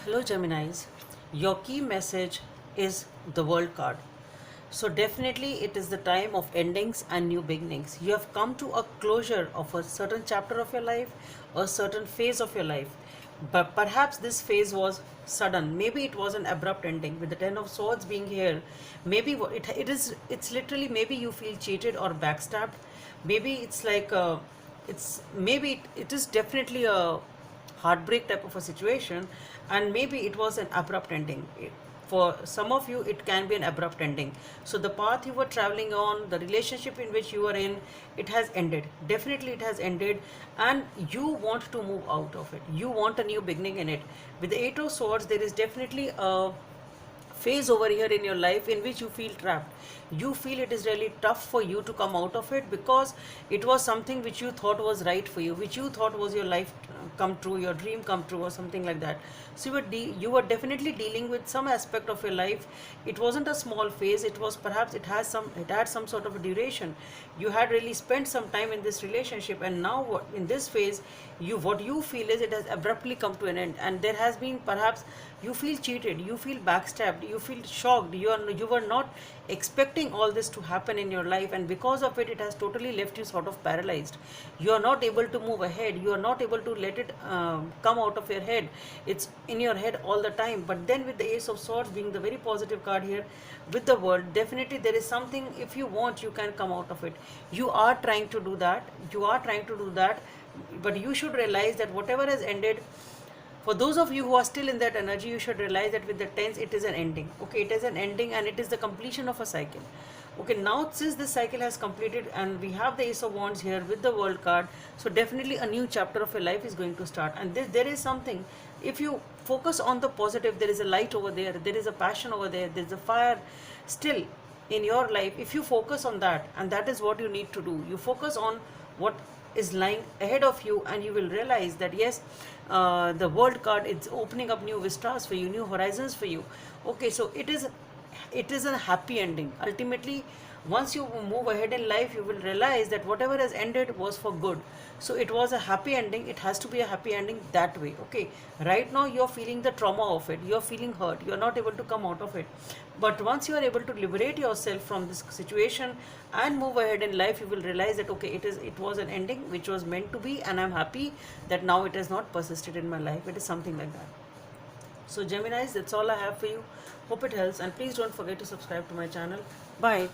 Hello Geminis, your key message is the World card. So definitely it is the time of endings and new beginnings. You have come to a closure of a certain chapter of your life, a certain phase of your life. But perhaps this phase was sudden. Maybe it was an abrupt ending with the Ten of Swords being here. Maybe it's literally maybe you feel cheated or backstabbed. Maybe it's like it's maybe it is definitely a heartbreak type of a situation, and maybe it was an abrupt ending. For some of you it can be an abrupt ending. So the path you were traveling on, the relationship in which you were in, it has ended. Definitely it has ended, and you want to move out of it. You want a new beginning in it. With the Eight of Swords, there is definitely a phase over here in your life in which you feel trapped. You feel it is really tough for you to come out of it, because it was something which you thought was right for you, which you thought was your life come true, your dream come true, or something like that. So you were definitely dealing with some aspect of your life. It wasn't a small phase. It was perhaps it had some sort of a duration. You had really spent some time in this relationship, and now in this phase, what you feel is it has abruptly come to an end, and there has been perhaps you feel cheated, you feel backstabbed, you feel shocked. You were not expecting all this to happen in your life, and because of it, it has totally left you sort of paralyzed. You are not able to move ahead. You are not able to let it come out of your head. It's in your head all the time. But then with the Ace of Swords being the very positive card here with the World, definitely there is something. If you want, you can come out of it. You are trying to do that. But you should realize that whatever has ended, for those of you who are still in that energy, you should realize that with the tens, it is an ending. Okay, it is an ending, and it is the completion of a cycle. Okay, now since this cycle has completed and we have the Ace of Wands here with the World card, so definitely a new chapter of your life is going to start. And there is something, if you focus on the positive, there is a light over there is a passion over there is a fire still in your life. If you focus on that, and that is what you need to do, you focus on what is lying ahead of you, and you will realize that yes, the World card is opening up new vistas for you, new horizons for you. Okay, so it is a happy ending. Ultimately, once you move ahead in life, you will realize that whatever has ended was for good. So it was a happy ending. It has to be a happy ending that way. Okay, right now you're feeling the trauma of it, you're feeling hurt, you're not able to come out of it. But once you are able to liberate yourself from this situation and move ahead in life, you will realize that okay, it was an ending which was meant to be, and I'm happy that now it has not persisted in my life. It is something like that. So Geminis, that's all I have for you. Hope it helps, and please don't forget to subscribe to my channel. Bye.